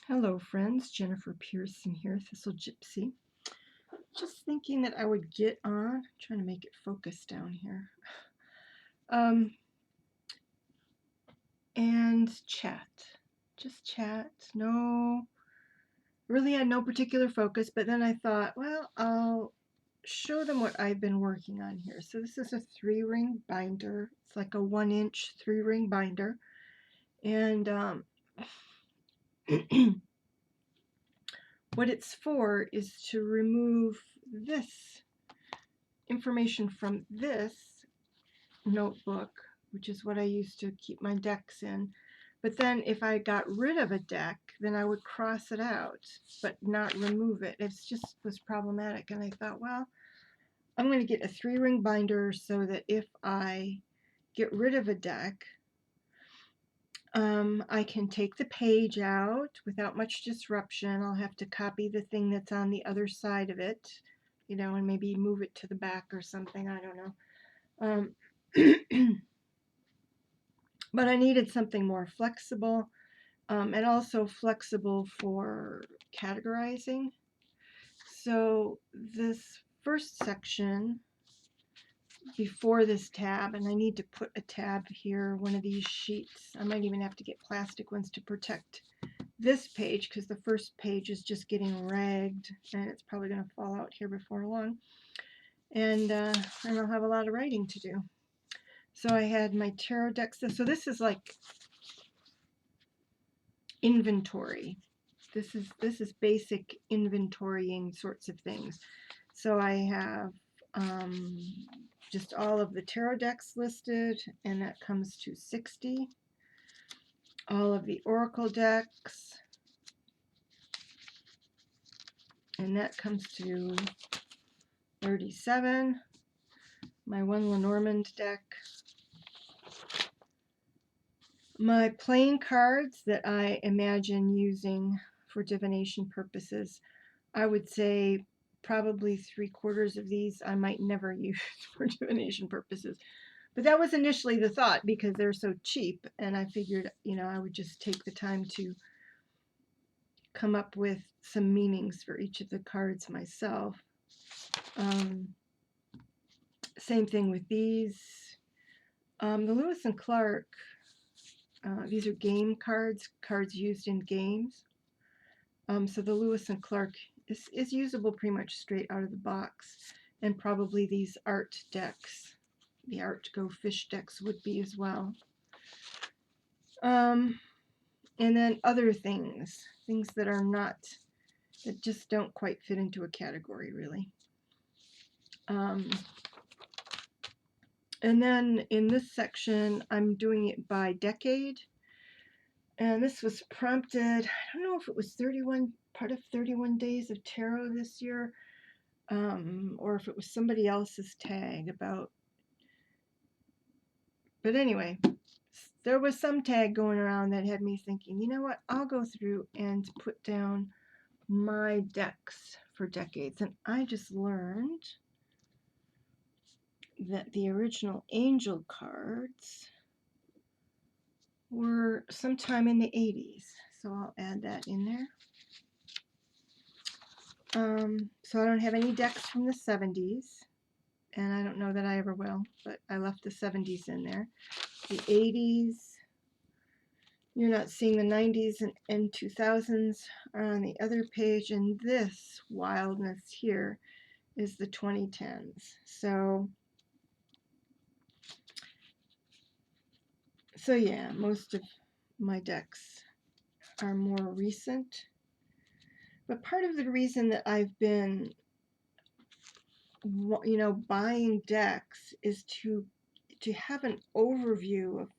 Hello friends, Jennifer Pearson here, Thistle Gypsy. Just thinking that I would get on, trying to make it focus down here, and chat. Just chat. Really had no particular focus, but then I thought, well, I'll show them what I've been working on here. So this is a 3-ring binder. It's like a 1-inch 3-ring binder. And what it's for is to remove this information from this notebook, which is what I used to keep my decks in. But then if I got rid of a deck, then I would cross it out, but not remove it. It just was problematic. And I thought, well, I'm going to get a 3-ring binder so that if I get rid of a deck, I can take the page out without much disruption. I'll have to copy the thing that's on the other side of it, and maybe move it to the back or something. I don't know. But I needed something more flexible, and also flexible for categorizing. So this first section before this tab, and I need to put a tab here, one of these sheets. I might even have to get plastic ones to protect this page because the first page is just getting ragged and it's probably going to fall out here before long. And I'll have a lot of writing to do. So I had my tarot decks. So this is like inventory. This is basic inventorying sorts of things. So I have just all of the tarot decks listed, and that comes to 60. All of the oracle decks, and that comes to 37. My one Lenormand deck. My playing cards that I imagine using for divination purposes, I would say probably 3/4 of these I might never use for divination purposes. But that was initially the thought because they're so cheap, and I figured, I would just take the time to come up with some meanings for each of the cards myself. Same thing with these. The Lewis and Clark, these are game cards used in games. So the Lewis and Clark is usable pretty much straight out of the box, and probably these art decks, the Art Go Fish decks would be as well. And then other things that are not, that just don't quite fit into a category really. And then in this section, I'm doing it by decade. And this was prompted, I don't know if it was part of 31 Days of Tarot this year, or if it was somebody else's tag about. But anyway, there was some tag going around that had me thinking, you know what, I'll go through and put down my decks for decades. And I just learned that the original angel cards were sometime in the 80s. So I'll add that in there. So I don't have any decks from the 70s, and I don't know that I ever will, but I left the 70s in there. The 80s, you're not seeing the 90s and 2000s are on the other page, and this wildness here is the 2010s. So yeah, most of my decks are more recent. But part of the reason that I've been, buying decks is to have an overview of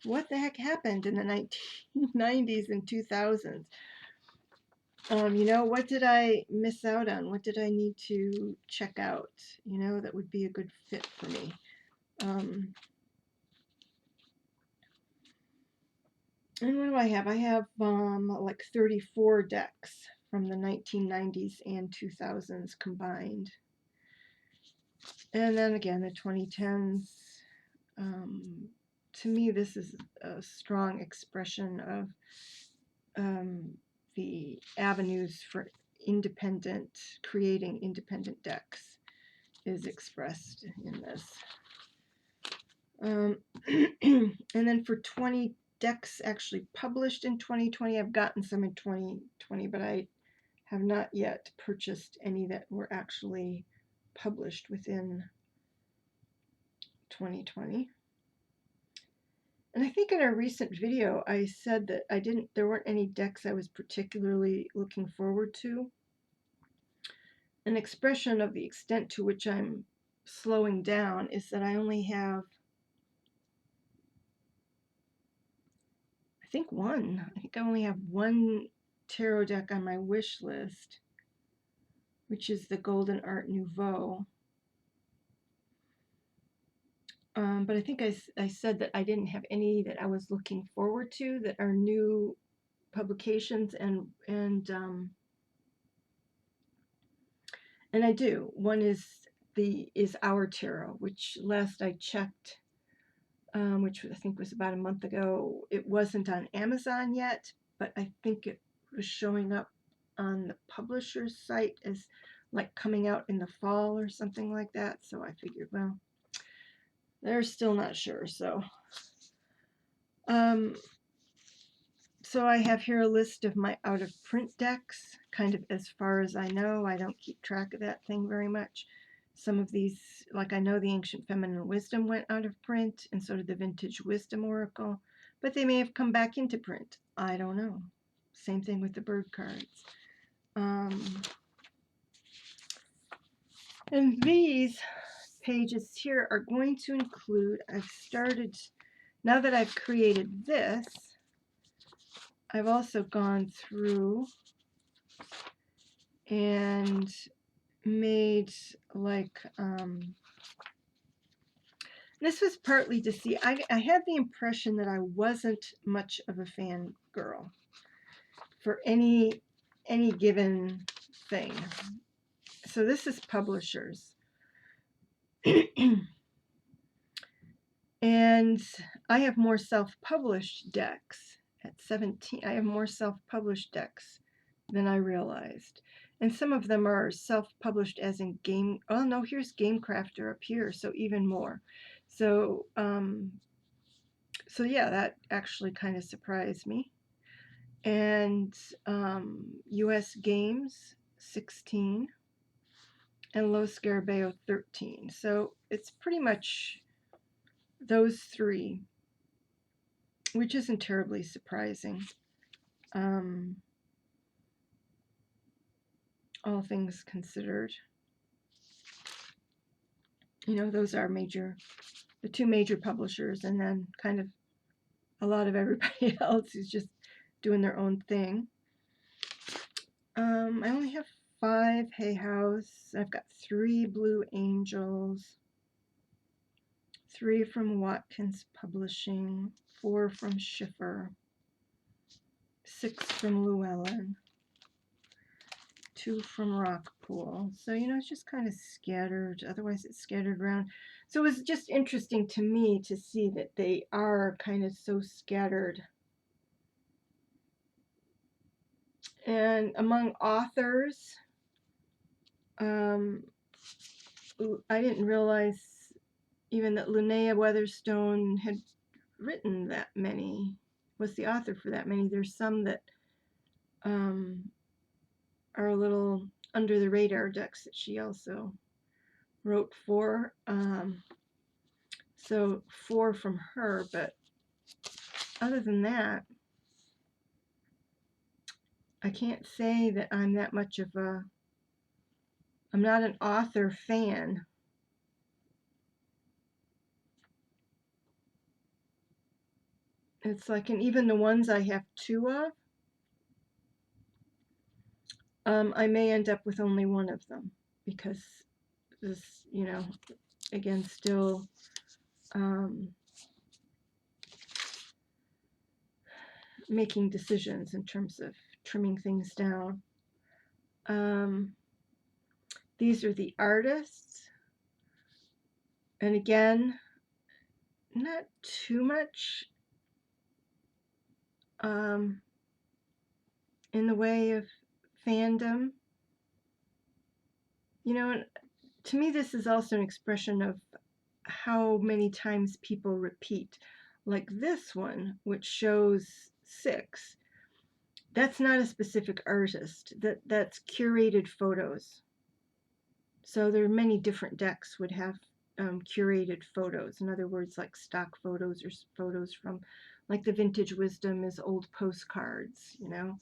what the heck happened in the 1990s and 2000s. What did I miss out on? What did I need to check out? That would be a good fit for me. And what do I have? I have like 34 decks from the 1990s and 2000s combined. And then again, the 2010s. To me, this is a strong expression of the avenues for creating independent decks is expressed in this. And then for 20 decks actually published in 2020, I've gotten some in 2020, but I have not yet purchased any that were actually published within 2020. And I think in a recent video I said that there weren't any decks I was particularly looking forward to. An expression of the extent to which I'm slowing down is that I only have, I think I only have one tarot deck on my wish list, which is the Golden Art Nouveau. But I think I said that I didn't have any that I was looking forward to that are new publications, and I do. One is Our Tarot, which last I checked, which I think was about a month ago, it wasn't on Amazon yet, but I think it was showing up on the publisher's site as like coming out in the fall or something like that. So I figured, well, they're still not sure. So so I have here a list of my out of print decks, kind of as far as I know. I don't keep track of that thing very much. Some of these, like I know the Ancient Feminine Wisdom went out of print, and so did the Vintage Wisdom Oracle, but they may have come back into print. I don't know. Same thing with the bird cards. And these pages here are going to include, now that I've created this, I've also gone through and made like, this was partly to see, I had the impression that I wasn't much of a fangirl for any given thing. So this is publishers. And I have more self-published decks at 17. I have more self-published decks than I realized. And some of them are self-published as in game. Oh no, here's Gamecrafter up here, so even more. So so yeah, that actually kind of surprised me. And US Games 16 and Los Scarabeo 13. So it's pretty much those three, which isn't terribly surprising. All things considered, you know, those are the two major publishers, and then kind of a lot of everybody else is just doing their own thing. I only have 5 Hay House. I've got 3 Blue Angels, 3 from Watkins Publishing, 4 from Schiffer, 6 from Llewellyn, 2 from Rockpool. So, you know, it's just kind of scattered. Otherwise, it's scattered around. So it was just interesting to me to see that they are kind of so scattered. And among authors, I didn't realize even that Linnea Weatherstone had written that many, was the author for that many. There's some that are a little under the radar decks that she also wrote for. So 4 from her, but other than that, I can't say that I'm that much of I'm not an author fan. It's like, and even the ones I have 2 of, I may end up with only one of them, because this, you know, again, still making decisions in terms of trimming things down. These are the artists, and again, not too much in the way of fandom. You know, to me, this is also an expression of how many times people repeat. Like this one, which shows 6. That's not a specific artist. That's curated photos. So there are many different decks would have curated photos. In other words, like stock photos or photos from, like the Vintage Wisdom is old postcards, you know,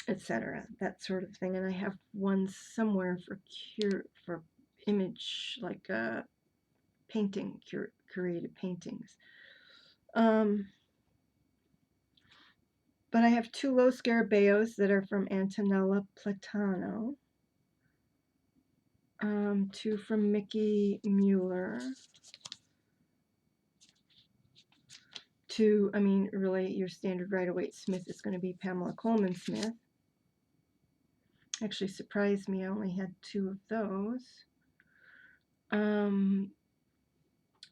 etc. That sort of thing. And I have one somewhere for image, like painting, curated paintings. But I have 2 Los Scarabaeos that are from Antonella Platano. 2 from Mickey Mueller. 2, I mean, really, your standard Rider-Waite Smith is going to be Pamela Coleman Smith. Actually surprised me, I only had 2 of those.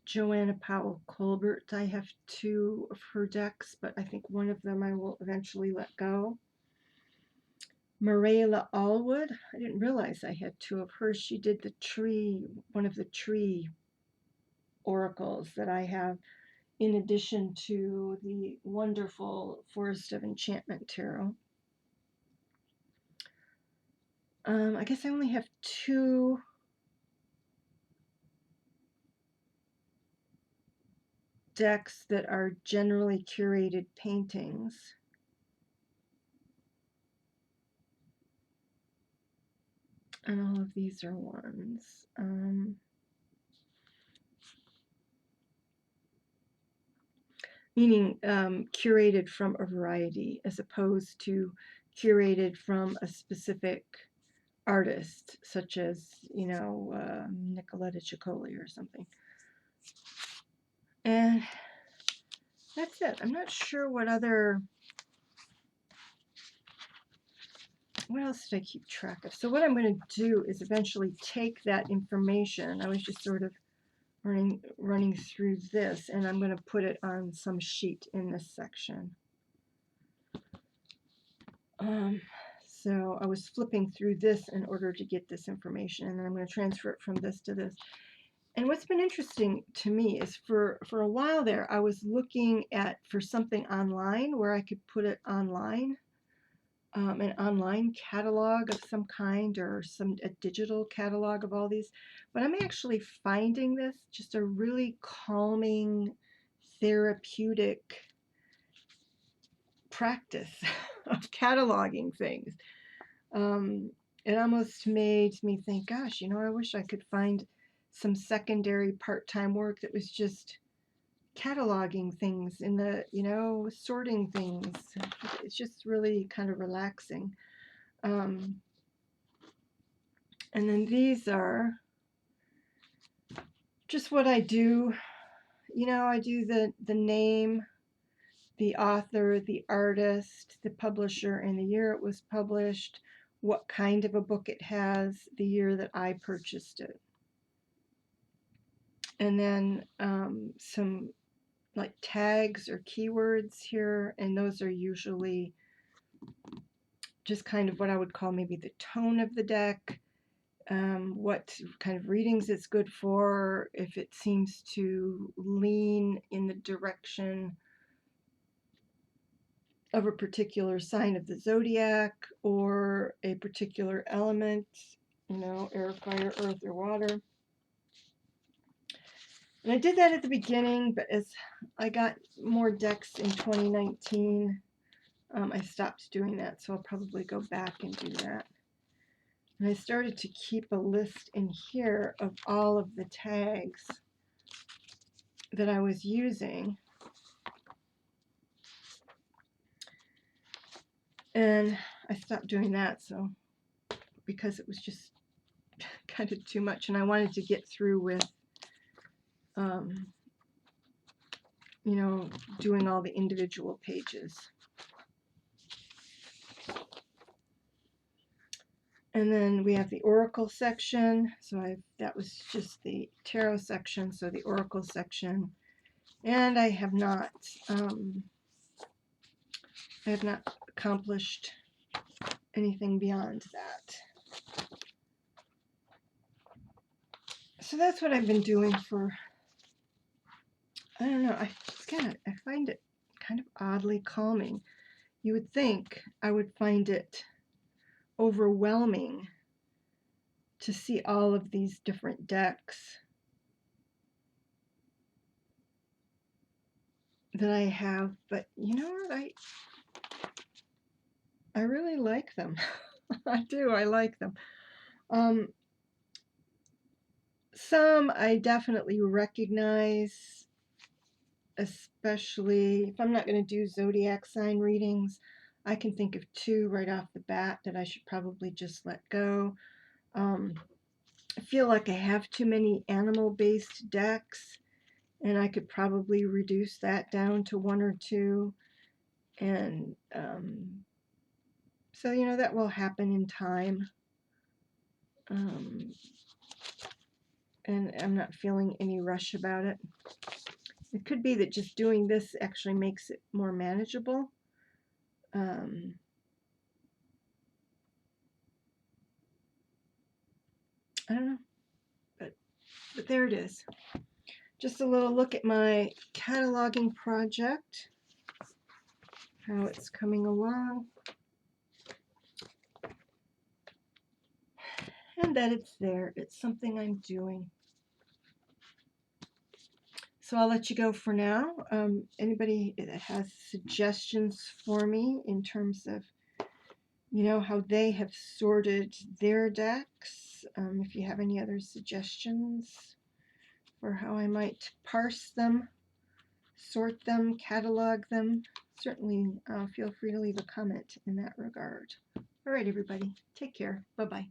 Joanna Powell Colbert, I have 2 of her decks, but I think one of them I will eventually let go. Marilla Allwood, I didn't realize I had 2 of hers. She did the tree, one of the tree oracles that I have, in addition to the wonderful Forest of Enchantment tarot. I guess I only have 2 decks that are generally curated paintings. And all of these are ones. Meaning curated from a variety as opposed to curated from a specific artist, such as, you know, Nicoletta Ciccoli or something. And that's it. I'm not sure what else did I keep track of? So what I'm going to do is eventually take that information. I was just sort of running through this, and I'm going to put it on some sheet in this section. So I was flipping through this in order to get this information, and then I'm going to transfer it from this to this. And what's been interesting to me is for a while there, I was looking for something online where I could put it online, an online catalog of some kind, or a digital catalog of all these. But I'm actually finding this just a really calming, therapeutic practice of cataloging things. It almost made me think, gosh, you know, I wish I could find some secondary part-time work that was just cataloging things in the, you know, sorting things. It's just really kind of relaxing. And then these are just what I do. You know, I do the name, the author, the artist, the publisher, and the year it was published, what kind of a book it has, the year that I purchased it. And then some like tags or keywords here, and those are usually just kind of what I would call maybe the tone of the deck, what kind of readings it's good for, if it seems to lean in the direction of a particular sign of the zodiac or a particular element, you know, air, fire, earth, or water. And I did that at the beginning, but as I got more decks in 2019, I stopped doing that, so I'll probably go back and do that. And I started to keep a list in here of all of the tags that I was using. And I stopped doing that, so because it was just kind of too much, and I wanted to get through with, you know, doing all the individual pages. And then we have the Oracle section. So that was just the Tarot section, so the Oracle section. And I have not I have not accomplished anything beyond that. So that's what I've been doing for, I don't know, I find it kind of oddly calming. You would think I would find it overwhelming to see all of these different decks that I have, but you know what, I really like them. I do, I like them. Some I definitely recognize, especially if I'm not going to do zodiac sign readings. I can think of two right off the bat that I should probably just let go. I feel like I have too many animal-based decks, and I could probably reduce that down to one or two. And so, you know, that will happen in time. And I'm not feeling any rush about it. It could be that just doing this actually makes it more manageable. I don't know, but there it is. Just a little look at my cataloging project, how it's coming along, and that it's there. It's something I'm doing. So I'll let you go for now. Anybody that has suggestions for me in terms of, you know, how they have sorted their decks, if you have any other suggestions for how I might parse them, sort them, catalog them, certainly feel free to leave a comment in that regard. All right, everybody, take care. Bye-bye.